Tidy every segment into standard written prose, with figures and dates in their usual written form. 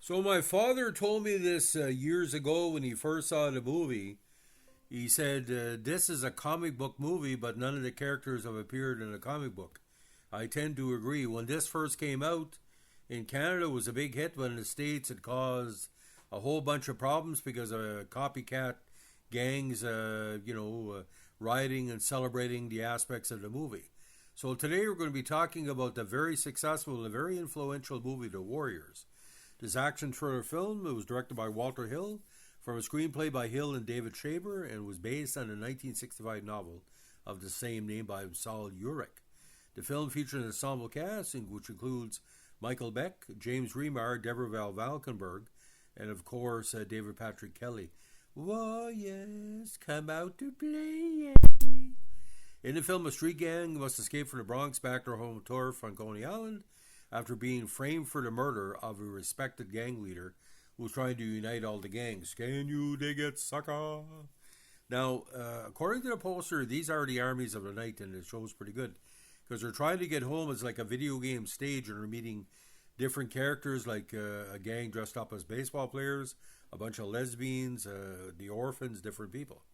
So my father told me this years ago when he first saw the movie. He said, "This is a comic book movie, but none of the characters have appeared in a comic book." I tend to agree. When this first came out in Canada, it was a big hit, but in the States, it caused a whole bunch of problems because of copycat gangs, rioting and celebrating the aspects of the movie. So today we're going to be talking about the very successful and very influential movie, The Warriors. This action thriller film, it was directed by Walter Hill from a screenplay by Hill and David Shaber and was based on a 1965 novel of the same name by Saul Urich. The film featured an ensemble cast which includes Michael Beck, James Remar, Deborah Val Valkenburg, and of course David Patrick Kelly. Warriors come out to play. In the film, a street gang must escape from the Bronx back to their home turf on Coney Island after being framed for the murder of a respected gang leader who was trying to unite all the gangs. Can you dig it, sucker? Now, according to the poster, these are the armies of the night, and it shows pretty good because they're trying to get home as like a video game stage, and they're meeting different characters like a gang dressed up as baseball players, a bunch of lesbians, the orphans, different people.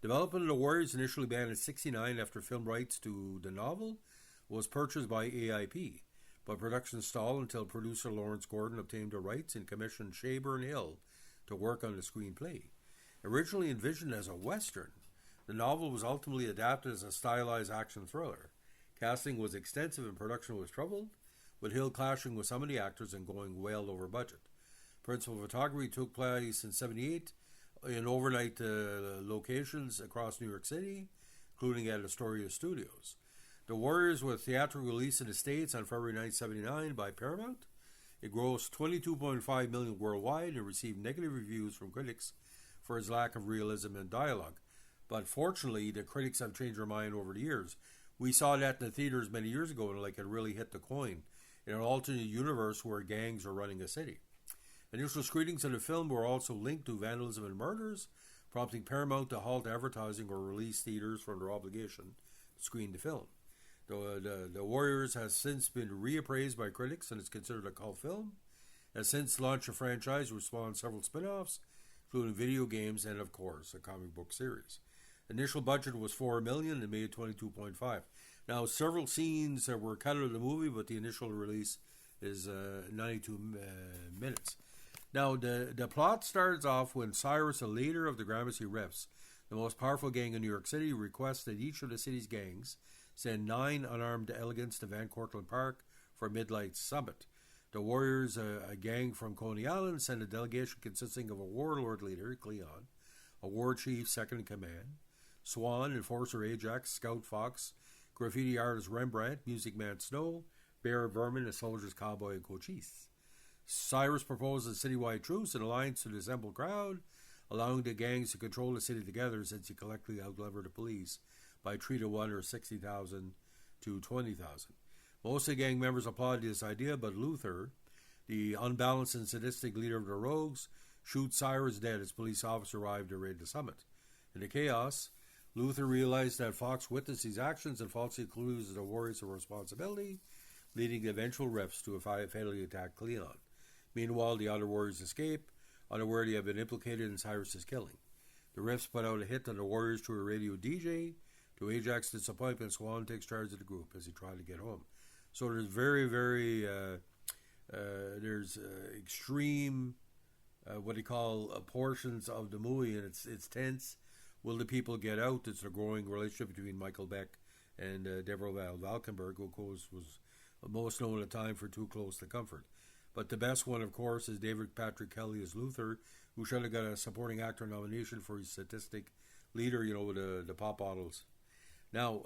Development of The Warriors initially began in '69 after film rights to the novel was purchased by AIP, but production stalled until producer Lawrence Gordon obtained the rights and commissioned Shaber and Hill to work on the screenplay. Originally envisioned as a western, the novel was ultimately adapted as a stylized action thriller. Casting was extensive and production was troubled, with Hill clashing with some of the actors and going well over budget. Principal photography took place in '78 in overnight locations across New York City, including at Astoria Studios. The Warriors was theatrical release in the States on February 9, '79 by Paramount. It grossed $22.5 million worldwide and received negative reviews from critics for its lack of realism and dialogue. But fortunately, the critics have changed their mind over the years. We saw that in the theaters many years ago, and it really hit the coin in an alternate universe where gangs are running a city. Initial screenings of the film were also linked to vandalism and murders, prompting Paramount to halt advertising or release theaters from their obligation to screen the film. The Warriors has since been reappraised by critics and is considered a cult film. Has since launched a franchise which spawned several spin-offs, including video games and, of course, a comic book series. Initial budget was $4 million and made $22.5 million. Now, several scenes were cut out of the movie, but the initial release is 92 minutes. Now, the plot starts off when Cyrus, a leader of the Gramercy Riffs, the most powerful gang in New York City, requests that each of the city's gangs send 9 unarmed elegants to Van Cortlandt Park for a midnight summit. The Warriors, a gang from Coney Island, send a delegation consisting of a warlord leader, Cleon, a war chief second in command, Swan, enforcer Ajax, scout Fox, graffiti artist Rembrandt, music man Snow, bear Vermin, and soldiers Cowboy and Cochise. Cyrus proposes a citywide truce and alliance to the assembled crowd, allowing the gangs to control the city together since he collectively outnumbered the police by 3-1 or 60,000 to 20,000. Most of the gang members applaud this idea, but Luther, the unbalanced and sadistic leader of the rogues, shoots Cyrus dead as police officers arrive to raid the summit. In the chaos, Luther realized that Fox witnessed these actions and falsely accused the Warriors of responsibility, leading the eventual Riffs to fatally attack Cleon. Meanwhile, the other Warriors escape, unaware they have been implicated in Cyrus's killing. The Riffs put out a hit on the Warriors through a radio DJ. To Ajax's disappointment, Swan takes charge of the group as he tries to get home. So there's extreme, what they call portions of the movie, and it's tense. Will the people get out? It's a growing relationship between Michael Beck and Deborah Val Valkenburg, who of course was most known at the time for Too Close to Comfort. But the best one, of course, is David Patrick Kelly as Luther, who should have got a supporting actor nomination for his sadistic leader, with the pop bottles. Now,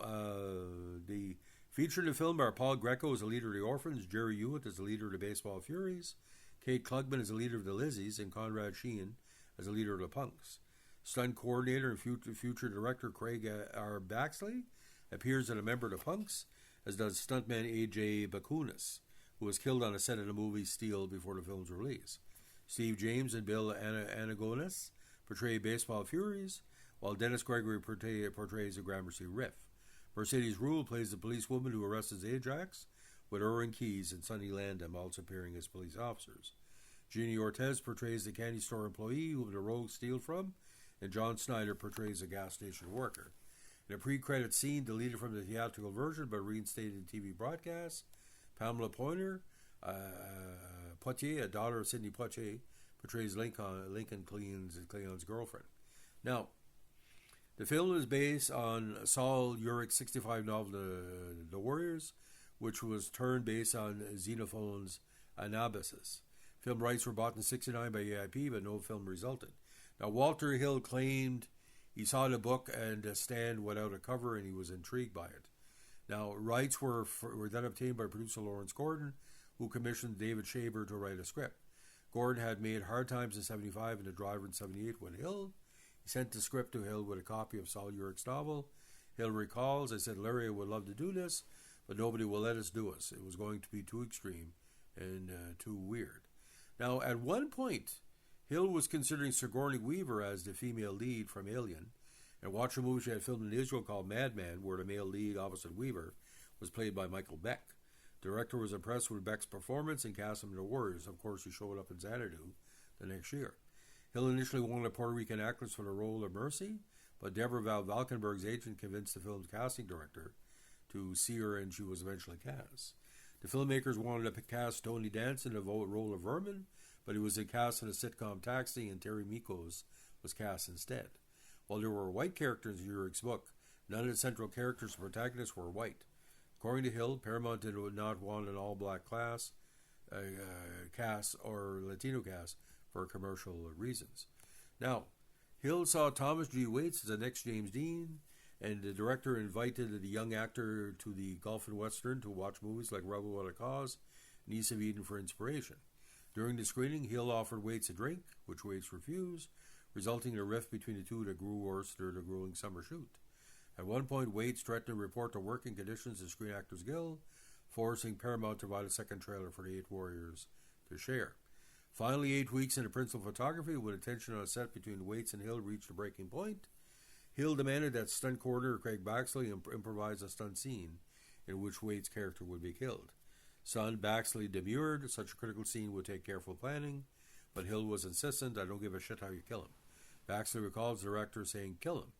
the featured in the film are Paul Greco as the leader of the Orphans, Jerry Hewitt as the leader of the Baseball Furies, Kate Klugman as the leader of the Lizzies, and Conrad Sheehan as the leader of the Punks. Stunt coordinator and future director Craig R. Baxley appears as a member of the Punks, as does stuntman A.J. Bakunis, who was killed on a set of the movie Steel before the film's release. Steve James and Bill Anagonis portray Baseball Furies, while Dennis Gregory portrays the Gramercy Riff. Mercedes Rule plays the policewoman who arrests Ajax, with Oren Keyes and Sonny Landham also appearing as police officers. Jeannie Ortez portrays the candy store employee whom the rogues steal from, and John Snyder portrays a gas station worker. In a pre-credit scene deleted from the theatrical version but reinstated in TV broadcast, Pamela Poitier, a daughter of Sidney Poitier, portrays Lincoln Cleon's girlfriend. Now, the film is based on Saul Urich's 65 novel, The Warriors, which was turned based on Xenophon's Anabasis. Film rights were bought in 1969 by AIP, but no film resulted. Now, Walter Hill claimed he saw the book and a stand without a cover, and he was intrigued by it. Now, rights were then obtained by producer Lawrence Gordon, who commissioned David Shaber to write a script. Gordon had made Hard Times in 1975 and The Driver in 1978 with Hill. He sent the script to Hill with a copy of Saul Urich's novel. Hill recalls, I said, Larry would love to do this, but nobody will let us do it. It was going to be too extreme and too weird. Now, at one point, Hill was considering Sigourney Weaver as the female lead from Alien, and watched a movie she had filmed in Israel called Madman, where the male lead opposite Weaver was played by Michael Beck. The director was impressed with Beck's performance and cast him in The Warriors. Of course, he showed up in Xanadu the next year. Hill initially wanted a Puerto Rican actress for the role of Mercy, but Deborah Val Valkenburg's agent convinced the film's casting director to see her, and she was eventually cast. The filmmakers wanted to cast Tony Danza in the role of Vermin, but he was cast in a sitcom Taxi, and Terry Mikos was cast instead. While there were white characters in Urich's book, none of the central characters or protagonists were white. According to Hill, Paramount did not want an all-black cast or Latino cast for commercial reasons. Now, Hill saw Thomas G. Waits as the next James Dean, and the director invited the young actor to the Gulf and Western to watch movies like Rebel Without a Cause and East of Eden for inspiration. During the screening, Hill offered Waits a drink, which Waits refused, resulting in a rift between the two that grew worse during the grueling summer shoot. At one point, Waits threatened to report the working conditions of Screen Actors Guild, forcing Paramount to provide a second trailer for the 8 Warriors to share. Finally, 8 weeks into principal photography, when the tension on a set between Waits and Hill reached a breaking point, Hill demanded that stunt coordinator Craig Baxley improvise a stunt scene in which Waits' character would be killed. Son Baxley demurred. Such a critical scene would take careful planning, but Hill was insistent. I don't give a shit how you kill him. Baxley recalls the director saying, kill him.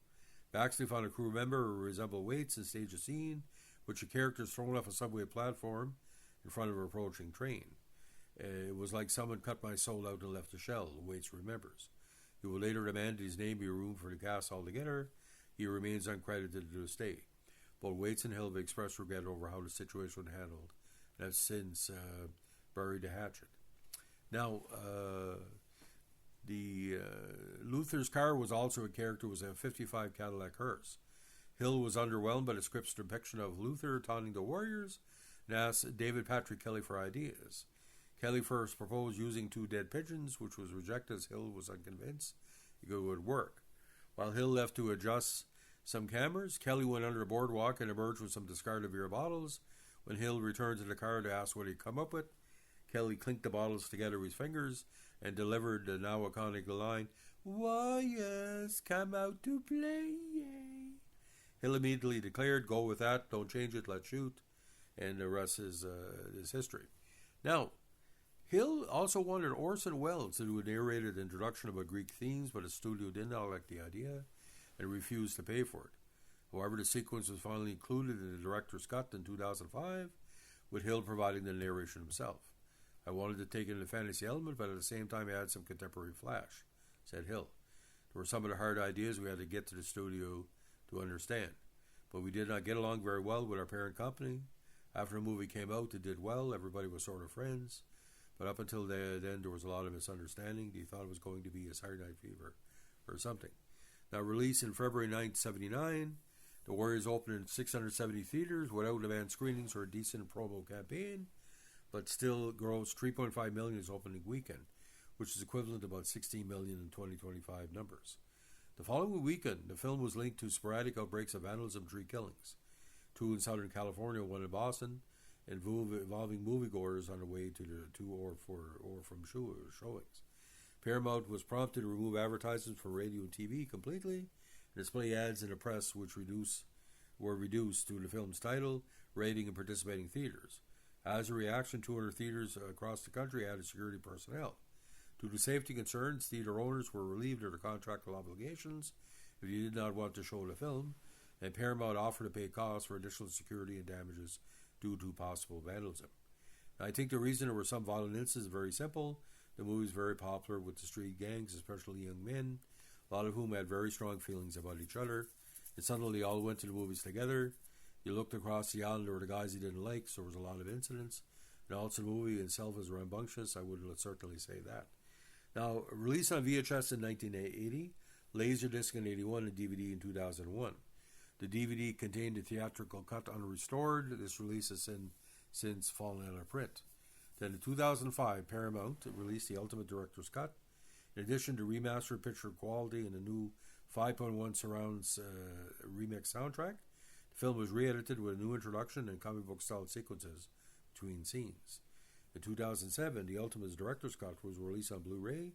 Baxley found a crew member who resembled Waits and staged a scene which the character is thrown off a subway platform in front of an approaching train. It was like someone cut my soul out and left a shell, Waits remembers. He would later demand his name be removed from the cast altogether. He remains uncredited to this day. Both Waits and Hill have expressed regret over how the situation was handled and have since buried the hatchet. Now, Luther's car was also a character, was a 55 Cadillac hearse. Hill was underwhelmed by the script's depiction of Luther taunting the Warriors and asked David Patrick Kelly for ideas. Kelly first proposed using 2 dead pigeons, which was rejected as Hill was unconvinced it would work. While Hill left to adjust some cameras, Kelly went under a boardwalk and emerged with some discarded beer bottles. When Hill returned to the car to ask what he'd come up with, Kelly clinked the bottles together with his fingers and delivered the now iconic line, Warriors, come out to play. Hill immediately declared, go with that, don't change it, let's shoot. And the rest is history. Now, Hill also wanted Orson Welles to do a narrated introduction about Greek themes, but the studio did not like the idea and refused to pay for it. However, the sequence was finally included in the director's cut in 2005, with Hill providing the narration himself. I wanted to take in the fantasy element, but at the same time add some contemporary flash, said Hill. There were some of the hard ideas we had to get to the studio to understand, but we did not get along very well with our parent company. After the movie came out, it did well. Everybody was sort of friends. But up until then, there was a lot of misunderstanding. They thought it was going to be a Saturday Night Fever or something. Now, released in February 1979, The Warriors opened in 670 theaters without demand screenings or a decent promo campaign, but still grossed $3.5 million its opening weekend, which is equivalent to about $16 million in 2025 numbers. The following weekend, the film was linked to sporadic outbreaks of vandalism, 3 killings, 2 in Southern California, 1 in Boston, involving moviegoers on the way to the 2 or from showings. Paramount was prompted to remove advertisements from radio and TV completely and display ads in the press which were reduced to the film's title, rating, and participating theaters. As a reaction, 200 theaters across the country added security personnel. Due to safety concerns, theater owners were relieved of their contractual obligations if they did not want to show the film, and Paramount offered to pay costs for additional security and damages due to possible vandalism. Now, I think the reason there were some violent incidents is very simple. The movie is very popular with the street gangs, especially young men, a lot of whom had very strong feelings about each other, and suddenly they all went to the movies together. You looked across the island, there were the guys he didn't like, so there was a lot of incidents. And also the movie itself is rambunctious, I would certainly say that. Now, released on VHS in 1980, Laserdisc in 81, and DVD in 2001. The DVD contained a theatrical cut unrestored. This release has since fallen out of print. Then in 2005, Paramount released the Ultimate Director's Cut. In addition to remastered picture quality and a new 5.1 surrounds remix soundtrack, the film was re-edited with a new introduction and comic book style sequences between scenes. In 2007, the Ultimate Director's Cut was released on Blu-ray,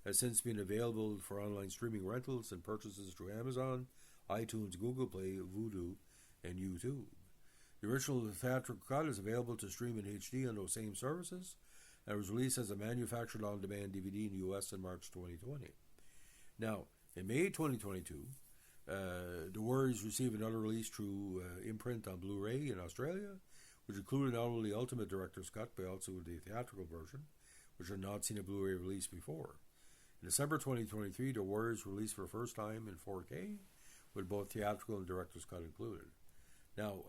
has since been available for online streaming rentals and purchases through Amazon, iTunes, Google Play, Vudu, and YouTube. The original theatrical cut is available to stream in HD on those same services, and was released as a manufactured on-demand DVD in the US in March 2020. Now, in May 2022, The Warriors received another release through imprint on Blu-ray in Australia, which included not only the Ultimate Director's Cut, but also the theatrical version, which had not seen a Blu-ray release before. In December 2023, The Warriors released for the first time in 4K, with both theatrical and director's cut included. Now,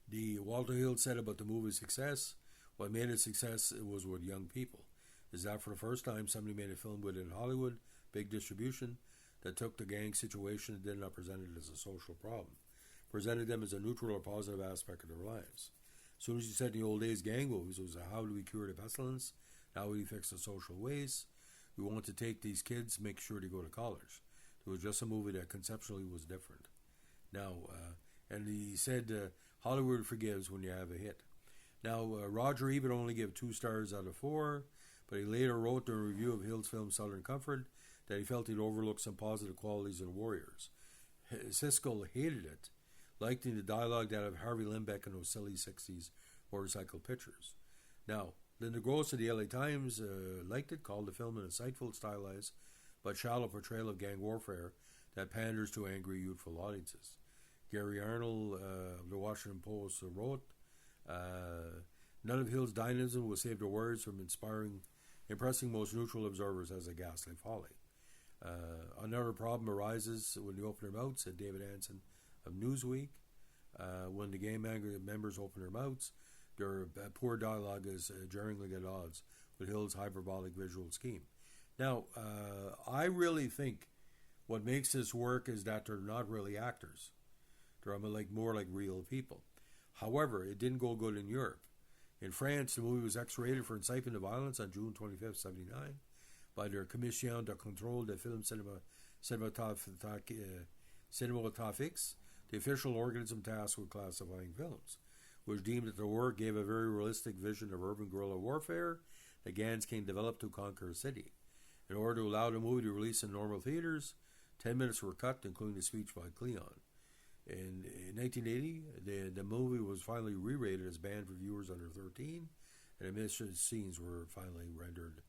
the Walter Hill said about the movie's success, what made it a success was with young people. Is that for the first time somebody made a film within Hollywood, big distribution, that took the gang situation and did not present it as a social problem. Presented them as a neutral or positive aspect of their lives. As soon as you said in the old days gang movies, it was how do we cure the pestilence? How do we fix the social waste? We want to take these kids, make sure they go to college. It was just a movie that conceptually was different. Now, and he said Hollywood forgives when you have a hit. Now, Roger Ebert only gave 2 stars out of 4, but he later wrote in a review of Hill's film Southern Comfort that he felt he'd overlooked some positive qualities in Warriors. Siskel hated it, liking the dialogue that of Harvey Limbeck in those silly 60s motorcycle pictures. Now, Linda Gross of the LA Times liked it, called the film an insightful, stylized, but shallow portrayal of gang warfare that panders to angry, youthful audiences. Gary Arnold of the Washington Post wrote, none of Hill's dynamism will save the Warriors from impressing most neutral observers as a ghastly folly. Another problem arises when they open their mouths, said David Anson of Newsweek. When the gang members open their mouths, their poor dialogue is jarringly at odds with Hill's hyperbolic visual scheme. Now, I really think what makes this work is that they're not really actors. They're more like real people. However, it didn't go good in Europe. In France, the movie was X-rated for incitement to violence on June 25, 1979 by their Commission de Contrôle des Films Cinématographiques, the official organism tasked with classifying films, which deemed that the work gave a very realistic vision of urban guerrilla warfare that gangs can develop to conquer a city. In order to allow the movie to release in normal theaters, 10 minutes were cut, including the speech by Cleon. In 1980, the movie was finally re-rated as banned for viewers under 13, and emission scenes were finally rendered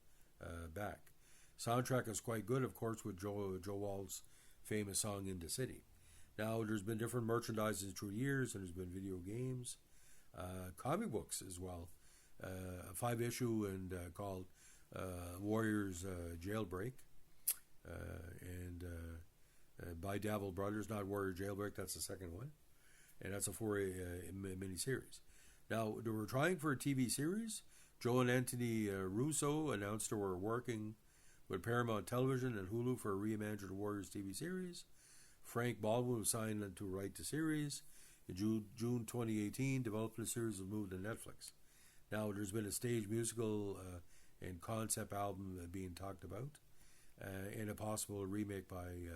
back. Soundtrack is quite good, of course, with Joe Wald's famous song "In the City." Now, there's been different merchandising through the years, and there's been video games, comic books as well. A 5-issue and called Warriors Jailbreak, and by Davil Brothers, not Warrior Jailbreak, that's the second one, and that's a 4 mini-series. Now, they were trying for a TV series. Joe and Anthony Russo announced they were working with Paramount Television and Hulu for a reimagined Warriors TV series. Frank Baldwin was signed to write the series. In June 2018, developing the series was moved to Netflix. Now, there's been a stage musical and concept album being talked about, and a possible remake by,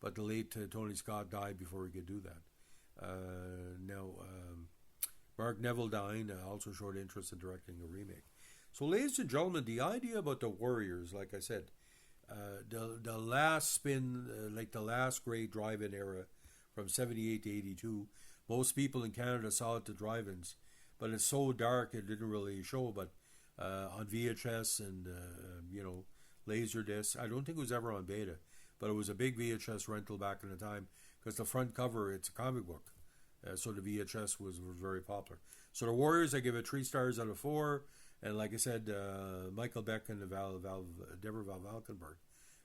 but the late Tony Scott died before he could do that. Mark Neville dying also showed interest in directing a remake. So, ladies and gentlemen, the idea about the Warriors, like I said, the last spin, like the last great drive-in era from 78 to 82, most people in Canada saw it to drive-ins, but it's so dark it didn't really show. But on VHS and Laserdisc. I don't think it was ever on beta, but it was a big VHS rental back in the time because the front cover, it's a comic book. So the VHS was very popular. So the Warriors, I give it 3 stars out of 4. And like I said, Michael Beck and Deborah Val Valkenburg,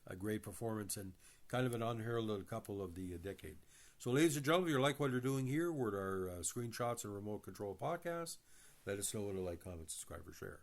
a great performance and kind of an unheralded couple of the decade. So ladies and gentlemen, if you like what you're doing here with our screenshots and remote control podcast, let us know what to like, comment, subscribe, or share.